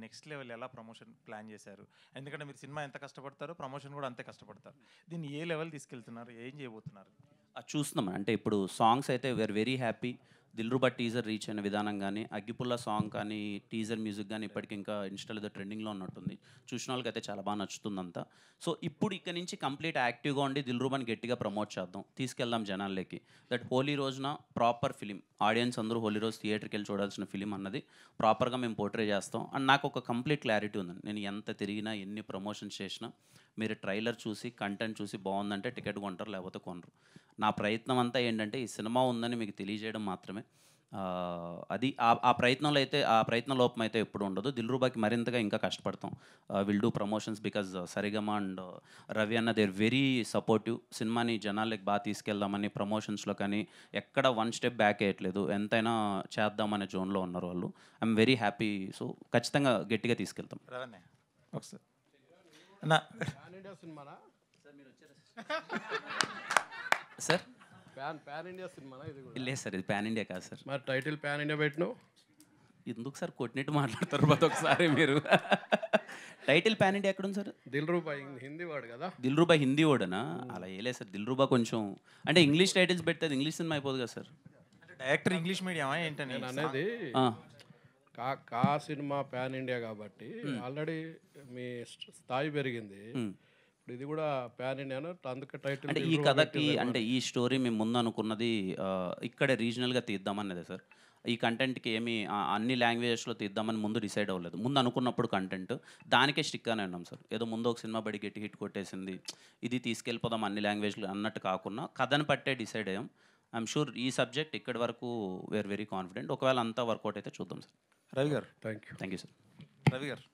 Next level ఎలా promotion plan చేశారు? ఎందుకంటే మీరు సినిమా ఎంత కష్టపడతారో ప్రమోషన్ కూడా అంతే కష్టపడతారు. దీన్ని ఏ లెవెల్ తీసుకెళ్తున్నారు? ఏం చేయబోతున్నారు? చూస్తున్నాం. అంటే ఇప్పుడు సాంగ్స్ అయితే we are very happy. 'Dilruba' teaser reach అయిన విధానం కానీ, 'అగ్గిపుల్ల' సాంగ్ కానీ, టీజర్ మ్యూజిక్ కానీ ఇప్పటికి ఇంకా ఇన్‌స్టాలో ఏదో ట్రెండింగ్‌లో ఉన్నట్టుంది. చూసిన వాళ్ళకైతే చాలా బాగా నచ్చుతుందంతా. సో ఇప్పుడు ఇక్కడి నుంచి కంప్లీట్ యాక్టివ్‌గా ఉండి 'దిల్రుబా'ని గట్టిగా ప్రమోట్ చేద్దాం. తీసుకెళ్దాం జనాల్లోకి. దట్ హోలీ రోజున ప్రాపర్ ఫిలిం. ఆడియన్స్ అందరూ హోలీ రోజు థియేటర్‌కి వెళ్ళి చూడాల్సిన ఫిలిం అన్నది ప్రాపర్‌గా మేము పోర్ట్రే చేస్తాం. అండ్ నాకు ఒక కంప్లీట్ క్లారిటీ ఉందండి. నేను ఎంత తిరిగినా, ఎన్ని ప్రమోషన్స్ చేసినా మీరు ట్రైలర్ చూసి, కంటెంట్ చూసి బాగుందంటే టికెట్ కొంటారు, లేకపోతే కొనరు. నా ప్రయత్నం అంతా ఏంటంటే ఈ సినిమా ఉందని మీకు తెలియజేయడం మాత్రమే. అది ఆ ప్రయత్నంలో అయితే ఆ ప్రయత్న లోపం అయితే ఎప్పుడు ఉండదు. 'దిల్రుబా'కి మరింతగా ఇంకా కష్టపడతాం. Will do promotions because Saregama and Ravi అన్న దే ఆర్ వెరీ సపోర్టివ్. సినిమాని జనాలకి బాగా తీసుకెళ్దామని ప్రమోషన్స్‌లో కానీ ఎక్కడ వన్ స్టెప్ బ్యాక్ వేయట్లేదు. ఎంతైనా చేద్దామనే జోన్‌లో ఉన్నారు వాళ్ళు. I'm very happy. సో ఖచ్చితంగా గట్టిగా తీసుకెళ్తాం. రవణ్య ఒకసారి అన్న పాన్ ఇండియా సినిమానా? సార్ పాన్ ఇండియా సినిమానా ఇది కూడా? లేదు సార్, ఇది పాన్ ఇండియా కాదు సార్. మరి టైటిల్ పాన్ ఇండియా పెట్టినావు? ఎందుకు సార్ కొట్టినట్టు మాట్లాడతారు ప్రతి ఒక్కసారి మీరు? టైటిల్ పాన్ ఇండియా ఎక్కడుంది సార్? దిల్రూబా హిందీ వాడు కదా. 'దిల్రుబా' హిందీ ఓడనా? అలా ఏలే సార్. 'దిల్రుబా' కొంచెం అంటే ఇంగ్లీష్ టైటిల్స్ పెడితే అది ఇంగ్లీష్ సినిమా అయిపోదు కదా సార్. డైరెక్టర్ ఇంగ్లీష్ మీడియమా ఏంటని నేను అనేది కా సినిమా పాన్ ఇండియా కాబట్టి ఆల్రెడీ మీ స్థాయి పెరిగింది. ఇప్పుడు ఇది కూడా పాన్ ఇండియాను, అందుకే టైటిల్. అంటే ఈ కథకి అంటే ఈ స్టోరీ మేము ముందు అనుకున్నది ఇక్కడే రీజనల్గా తీద్దామన్నదే సార్. ఈ కంటెంట్కి ఏమి అన్ని లాంగ్వేజెస్లో తీద్దామని ముందు డిసైడ్ అవ్వలేదు. ముందు అనుకున్నప్పుడు కంటెంట్ దానికే స్టిక్గానే ఉన్నాం సార్. ఏదో ముందు ఒక సినిమా బడి గట్టి హిట్ కొట్టేసింది, ఇది తీసుకెళ్ళిపోదాం అన్ని లాంగ్వేజ్లు అన్నట్టు కాకుండా కథను పట్టే డిసైడ్ అయ్యాం. ఐఎమ్ షూర్ ఈ సబ్జెక్ట్ ఇక్కడి వరకు వీఆర్ వెరీ కాన్ఫిడెంట్. ఒకవేళ అంతా వర్కౌట్ అయితే చూద్దాం సార్. రవి గారు. Thank you sir. రవి గారు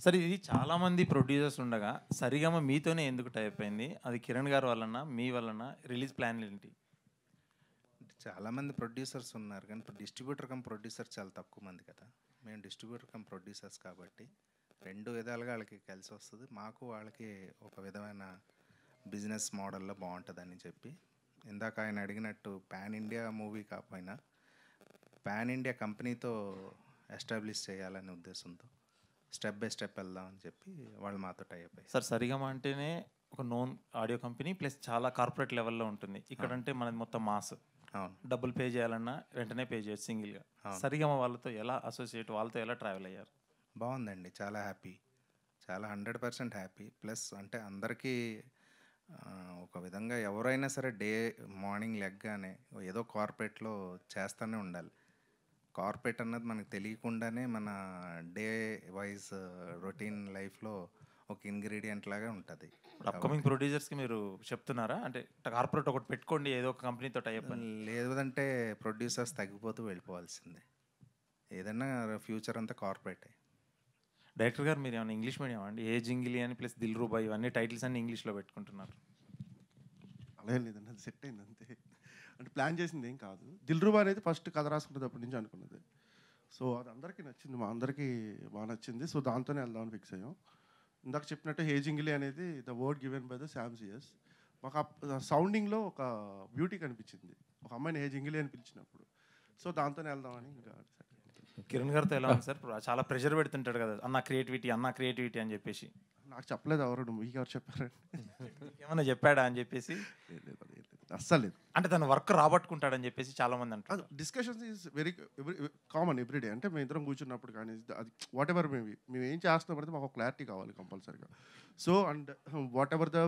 సార్, ఇది చాలామంది ప్రొడ్యూసర్స్ ఉండగా సరిగమ మీతోనే ఎందుకు టైప్ అయింది? అది కిరణ్ గారు వలన, మీ వలన? రిలీజ్ ప్లాన్ ఏంటి? చాలామంది ప్రొడ్యూసర్స్ ఉన్నారు కానీ డిస్ట్రిబ్యూటర్ కమ్ ప్రొడ్యూసర్ చాలా తక్కువ మంది కదా. మేము డిస్ట్రిబ్యూటర్ కమ్ ప్రొడ్యూసర్స్ కాబట్టి రెండు విధాలుగా వాళ్ళకి కలిసి వస్తుంది. మాకు వాళ్ళకి ఒక విధమైన బిజినెస్ మోడల్లో బాగుంటుందని చెప్పి ఇందాక ఆయన అడిగినట్టు పాన్ ఇండియా మూవీ కాకపోయినా పాన్ ఇండియా కంపెనీతో ఎస్టాబ్లిష్ చేయాలనే ఉద్దేశంతో స్టెప్ బై స్టెప్ వెళ్దామని చెప్పి వాళ్ళు మాతో టై అయిపోయి. సార్, సరిగమ అంటేనే ఒక నోన్ ఆడియో కంపెనీ ప్లస్ చాలా కార్పొరేట్ లెవెల్లో ఉంటుంది. ఇక్కడ అంటే మనది మొత్తం మాస్. అవును, డబ్బులు పే చేయాలన్నా వెంటనే పే చేయొచ్చు సింగిల్గా. సరిగమ వాళ్ళతో ఎలా అసోసియేట్, వాళ్ళతో ఎలా ట్రావెల్ అయ్యారు? బాగుందండి, చాలా హ్యాపీ, చాలా 100% హ్యాపీ. ప్లస్ అంటే అందరికీ ఒక విధంగా ఎవరైనా సరే మార్నింగ్ లెగ్గానే ఏదో కార్పొరేట్లో చేస్తూనే ఉండాలి. కార్పొరేట్ అన్నది మనకు తెలియకుండానే మన డే వైజ్ రొటీన్ లైఫ్లో ఒక ఇంగ్రీడియంట్ లాగా ఉంటుంది. అప్కమింగ్ ప్రొడ్యూసర్స్కి మీరు చెప్తున్నారా అంటే కార్పొరేట్ ఒకటి పెట్టుకోండి ఏదో ఒక కంపెనీతో టైప్ అని? లేదంటే ప్రొడ్యూసర్స్ తగ్గిపోతూ వెళ్ళిపోవాల్సిందే. ఏదైనా ఫ్యూచర్ అంతా కార్పొరేటే. డైరెక్టర్ గారు, మీరు ఏమైనా ఇంగ్లీష్ మీడియం అండి? ఏ జింగిలి అని ప్లస్ దిల్రూబా ఇవన్నీ టైటిల్స్ అన్ని ఇంగ్లీష్లో పెట్టుకుంటున్నారు? అలా ఏం లేదండి, అది సెట్ అయింది అంతే. అంటే ప్లాన్ చేసింది ఏం కాదు. దిల్రుబా అనేది ఫస్ట్ కథ రాసుకునేటప్పటి నుంచి అనుకున్నది. సో అది అందరికీ నచ్చింది, మా అందరికీ బాగా నచ్చింది. సో దాంతోనే వెళ్దామని ఫిక్స్ అయ్యాం. ఇందాక చెప్పినట్టు హేజింగిలి అనేది the word given by the శామ్సియస్. మాకు ఆ సౌండింగ్లో ఒక బ్యూటీ కనిపించింది ఒక అమ్మాయిని హేజింగిలి అని పిలిచినప్పుడు. సో దాంతోనే వెళ్దామని ఇంకా. కిరణ్ గారితో ఎలా ఉంది సార్? చాలా ప్రెషర్ పెడుతుంటాడు కదా, అన్న క్రియేటివిటీ అని చెప్పేసి. నాకు చెప్పలేదు ఎవరు, మీకు ఎవరు చెప్పారండి? ఏమన్నా చెప్పాడా అని చెప్పేసి? అస్సలు లేదు. అంటే తన వర్క్ రాబట్టుకుంటాడని చెప్పేసి చాలా మంది అంటారు. Discussions is very common everyday. అంటే మేము ఇద్దరం కూర్చున్నప్పుడు కానీ అది వాట్ ఎవర్ మేము ఏం చేస్తున్నప్పుడు మాకు క్లారిటీ కావాలి కంపల్సరీగా. So and what ever the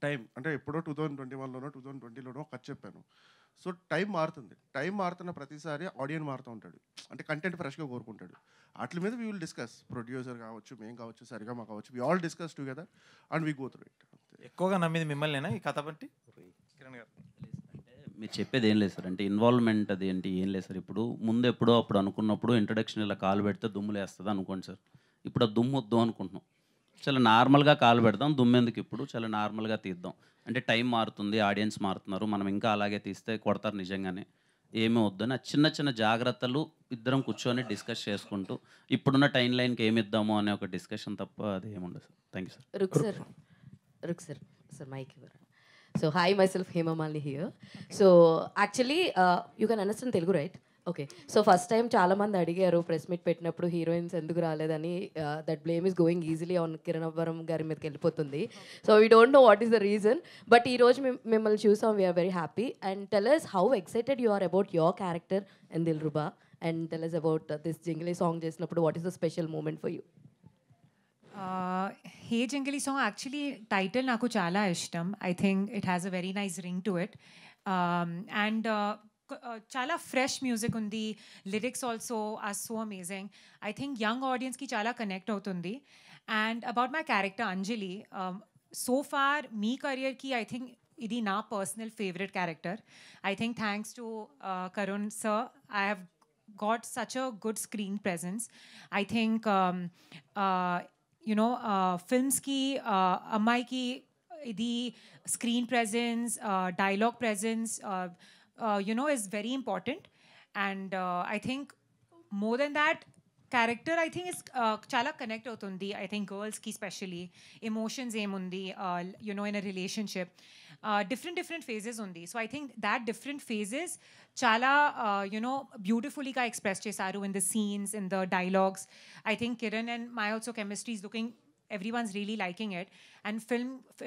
time, అంటే ఎప్పుడో 2021లోనో 2020లోనో కట్ చెప్పాను. సో టైం మారుతుంది. టైం మారుతున్న ప్రతిసారి ఆడియన్స్ మారుతూ ఉంటాడు. అంటే కంటెంట్ ఫ్రెష్గా కోరుకుంటాడు. వాటి మీద వీ విల్ డిస్కస్. ప్రొడ్యూసర్ కావచ్చు, మేము కావచ్చు, సరిగమ కావచ్చు, we all discuss together and we go through it. ఎక్కువగా నమ్మింది మిమ్మల్నేనా ఈ కథ బట్టి కిరణ్ గారు? అంటే మీరు చెప్పేది ఏం లేదు సార్. అంటే ఇన్వాల్వ్మెంట్ అది ఏంటి ఏం లేదు సార్. ఇప్పుడు ముందు ఎప్పుడో అప్పుడు అనుకున్నప్పుడు ఇంట్రడక్షన్ ఇలా కాలు పెడితే దుమ్ములు వేస్తుంది అనుకోండి సార్. ఇప్పుడు ఆ దుమ్ము వద్దు అనుకుంటున్నాం. చాలా నార్మల్గా కాలు పెడదాం, దుమ్మెందుకు ఇప్పుడు, చాలా నార్మల్గా తీద్దాం. అంటే టైం మారుతుంది, ఆడియన్స్ మారుతున్నారు, మనం ఇంకా అలాగే తీస్తే కొడతారు నిజంగానే, ఏమీ వద్దని ఆ చిన్న చిన్న జాగ్రత్తలు ఇద్దరం కూర్చొని డిస్కస్ చేసుకుంటూ ఇప్పుడున్న టైం లైన్కి ఏమి ఇద్దాము అనే ఒక డిస్కషన్ తప్ప అది ఏముండదు sir. Thank you sir. Ruk sir, mic here. So hi, myself Hema Malini here. So actually, you can understand Telugu, right? Okay. So first time చాలామంది అడిగారు ప్రెస్ మీట్ పెట్టినప్పుడు హీరోయిన్స్ ఎందుకు రాలేదని. That blame is going easily on Kiran Abbavaram గారి మీదకి వెళ్ళిపోతుంది. So we don't know what is the reason. But ఈరోజు మిమ్మల్ని చూసాం, we are very happy. And tell us how excited you are about your character and Dilruba. And tell us about this Jingili song చేసినప్పుడు what is the special moment for you? Hey Jangili song actually title నాకు చాలా ఇష్టం. I think it has a very nice ring to it. And చాలా fresh music ఉంది. Lyrics also are so amazing. I think young ఆడియన్స్కి చాలా connect అవుతుంది. And about my character Anjali, so far మీ కెరియర్కి ఐ థింక్ ఇది నా personal favourite character. I think thanks to Karun sir, I have got such a good screen presence. I think films ki ammai ki the screen presence, dialogue presence is very important. And I think more than that, character I think is chala connect avutundi. I think girls ki specially emotions emundi in a relationship, different phases undi. So I think that different phases chala beautifully ka express chesaru in the scenes, in the dialogues. I think Kiran and my also chemistry is looking, everyone's really liking it. And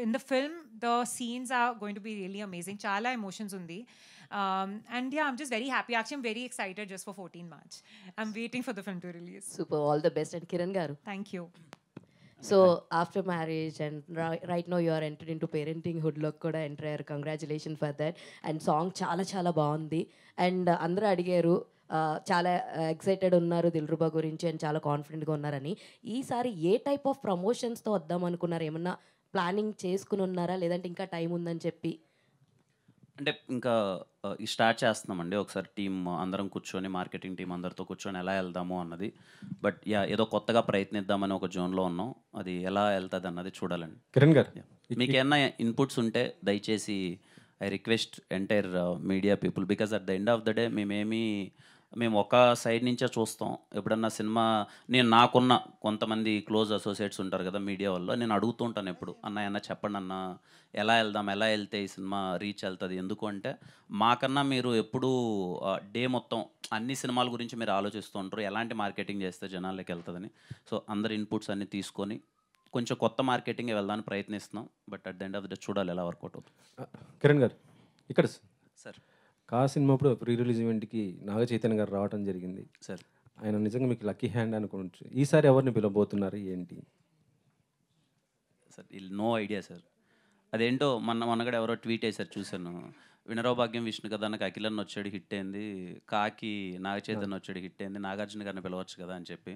in the film the scenes are going to be really amazing. Chala emotions undi. And yeah, I'm just very happy. Actually, I'm very excited just for 14 March. I'm waiting for the film to release. Super, all the best. And Kiran garu, Thank you. so after marriage and right now you are entered into parenting hood lo kuda enter ayyaru. Congratulations for that. And song చాలా బాగుంది. And అందరూ అడిగారు, చాలా excited ఉన్నారు దిల్రుబా గురించి and చాలా కాన్ఫిడెంట్గా ఉన్నారని. ఈసారి ఏ టైప్ ఆఫ్ ప్రమోషన్స్తో వద్దాం అనుకున్నారు? ఏమన్నా ప్లానింగ్ చేసుకుని ఉన్నారా, లేదంటే ఇంకా టైం ఉందని చెప్పి? అంటే ఇంకా స్టార్ట్ చేస్తున్నామండి. ఒకసారి టీం అందరం కూర్చొని, మార్కెటింగ్ టీం అందరితో కూర్చొని ఎలా వెళ్దాము అన్నది. బట్ ఏదో కొత్తగా ప్రయత్నిద్దామని ఒక జోన్లో ఉన్నాం. అది ఎలా వెళ్తుంది అన్నది చూడాలండి. కిరణ్ గారు, మీకు ఏమన్నా ఇన్పుట్స్ ఉంటే దయచేసి I request entire media people, because at the end of the day మేము ఒక సైడ్ నుంచే చూస్తాం. ఎప్పుడన్నా సినిమా నాకున్న కొంతమంది క్లోజ్ అసోసియేట్స్ ఉంటారు కదా మీడియా వల్ల, నేను అడుగుతూ ఉంటాను ఎప్పుడు, అన్న చెప్పండి అన్న, ఎలా వెళ్తే ఈ సినిమా రీచ్ వెళ్తుంది. ఎందుకు అంటే మాకన్నా మీరు ఎప్పుడు డే మొత్తం అన్ని సినిమాల గురించి మీరు ఆలోచిస్తూ ఉంటారు, ఎలాంటి మార్కెటింగ్ చేస్తే జనాల్లోకి వెళ్తుందని. సో అందరి ఇన్పుట్స్ అన్నీ తీసుకొని కొంచెం కొత్త మార్కెటింగ్ వెళ్దామని ప్రయత్నిస్తున్నాం. But at the end of the day చూడాలి ఎలా వర్కౌట్ అవుతుంది. కిరణ్ గారు, ఇక్కడ సార్ కా సినిమా అప్పుడు ప్రీ రిలీజ్ ఈవెంట్కి నాగ చైతన్య గారు రావడం జరిగింది. సార్ ఆయన నిజంగా మీకు లక్కీ హ్యాండ్ అనుకోవచ్చు. ఈసారి ఎవరిని పిలవబోతున్నారు ఏంటి? Sir no idea sir. అదేంటో మొన్నగడ ఎవరో ట్వీట్ వేశారు, చూశాను. వినరో భాగ్యం విష్ణు కదా, నాకు అఖిలన్న వచ్చాడు హిట్ అయింది, కాకి నాగ చైతన్య వచ్చాడు హిట్ అయింది, నాగార్జున గారిని పిలవచ్చు కదా అని చెప్పి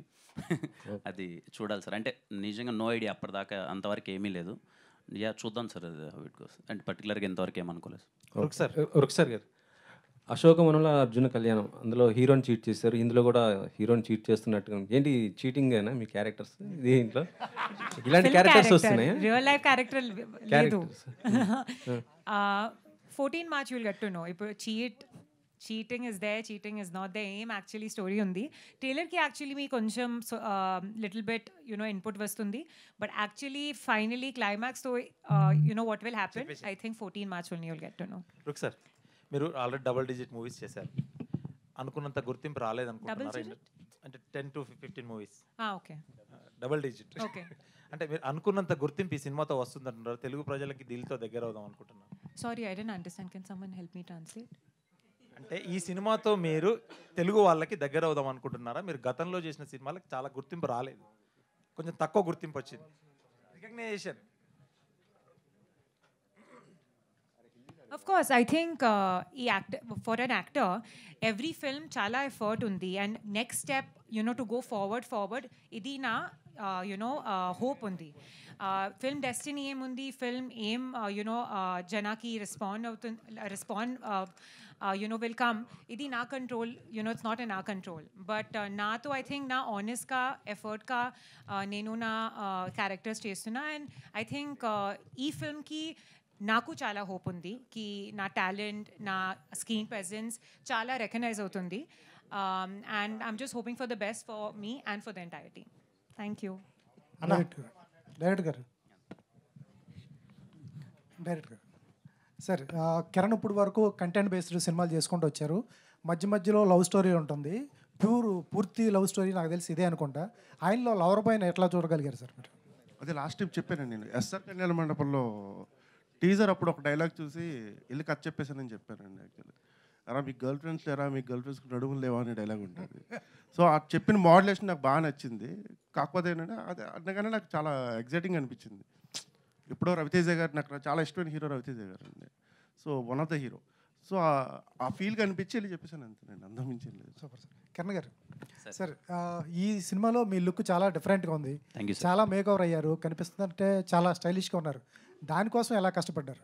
అది చూడాలి సార్. అంటే నిజంగా నో ఐడియా, అప్పటిదాకా అంతవరకు ఏమీ లేదు. చూద్దాం సార్ అది వీటి కోసం. అంటే పర్టికులర్గా ఇంతవరకు ఏమనుకోలేదు సార్. ఒకసారి గారు, అశోకవనంలో అర్జున కళ్యాణం, అందులో హీరోని చీట్ చేశారు, ఇందులో కూడా హీరోని చీట్ చేస్తున్నట్టుగా ఏంటి? చీటింగ్ అయినా మీ క్యారెక్టర్స్ దీంట్లో ఇలాంటి క్యారెక్టర్స్ వస్తున్నాయి? రియల్ లైఫ్ క్యారెక్టర్ లేదు. 14 March you'll get to know. ఇప్పుడు cheating is there, cheating is not the aim. Actually story ఉంది. Trailer ki actually మీ కొంచెం little bit input వస్తుంది. But actually finally climax so what will happen. I think 14 March only you'll get to know. Rook sir, మీరు already double digit movies చేశారు, అనుకున్నంత గుర్తింపు రాలేదు అనుకుంటున్నారా? అంటే 10 to 15 movies. Okay, double digit. Okay. అంటే మీరు అనుకున్నంత గుర్తింపు ఈ సినిమాతో వస్తుందంటున్నారు, తెలుగు ప్రజలకి దీనితో దగ్గర అవుదాం అనుకుంటున్నారు? Sorry, I didn't understand. Can someone help me translate? అంటే ఈ సినిమాతో మీరు తెలుగు వాళ్ళకి దగ్గర అవుదాం అనుకుంటున్నారా? మీరు గతంలో చేసిన సినిమాలకు చాలా గుర్తింపు రాలేదు, కొంచెం తక్కువ గుర్తింపు వచ్చింది, recognition. Of course, I think for an actor, every film chala effort undi, and next step, to go forward, idi na, hope undi. Film destiny em undi, film aim, janaki respond, will come. Idi na control, it's not in our control. But na to I think na honest ka, effort ka, nenu na characters chestuna, and I think ee film ki నాకు చాలా hope ఉంది కి నా talent, నా screen presence చాలా recognise అవుతుంది. And I'm just hoping for the best for me and for the entire team. Thank you. Direct గారు sir, Kiran ఇప్పుడు వరకు కంటెంట్ బేస్డ్ సినిమాలు చేసుకుంటూ వచ్చారు. మధ్య మధ్యలో లవ్ స్టోరీ ఉంటుంది. పూర్తి లవ్ స్టోరీ నాకు తెలిసి ఇదే అనుకుంటా. ఆయనలో లవర్ పైన ఎట్లా చూడగలిగారు సార్ మీరు? అదే లాస్ట్ టైం చెప్పాను నేను ఎస్ఆర్ కళ్యాణ మండపంలో టీజర్ అప్పుడు ఒక డైలాగ్ చూసి వెళ్ళి కథ చెప్పేసానని చెప్పానండి. యాక్చువల్లీ అరా మీకు గర్ల్ ఫ్రెండ్స్ లేరా, మీకు గర్ల్ ఫ్రెండ్స్కి నడుములు లేవా అనే డైలాగ్ ఉంటుంది. సో ఆ చెప్పిన మోడ్యులేషన్ నాకు బాగా నచ్చింది. కాకపోతే ఏంటంటే అది అనగానే నాకు చాలా ఎగ్జైటింగ్ అనిపించింది. ఎప్పుడో రవితేజ గారు నాకు చాలా ఇష్టమైన హీరో రవితేజ గారు అండి. So one of the hero. So ఆ ఫీల్ కనిపించి వెళ్ళి చెప్పేసాను అంతే, నేను అందం మించి లేదు. Super sir. కిరణ్ గారు సార్, ఈ సినిమాలో మీ లుక్ చాలా డిఫరెంట్గా ఉంది. చాలా మేక్ ఓవర్ అయ్యారు, కనిపిస్తుందంటే చాలా స్టైలిష్గా ఉన్నారు. దానికోసం ఎలా కష్టపడ్డారు?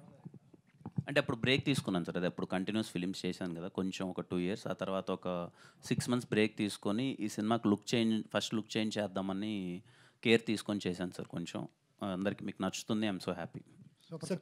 అంటే అప్పుడు బ్రేక్ తీసుకున్నాను సార్. అది అప్పుడు కంటిన్యూస్ ఫిలిమ్స్ చేశాను కదా, కొంచెం ఒక 2 years. ఆ తర్వాత ఒక 6 months బ్రేక్ తీసుకొని ఈ సినిమాకి ఫస్ట్ లుక్ చేంజ్ చేద్దామని కేర్ తీసుకొని చేశాను సార్. కొంచెం అందరికి మీకు నచ్చుతుంది. I'm so happy. Super sir.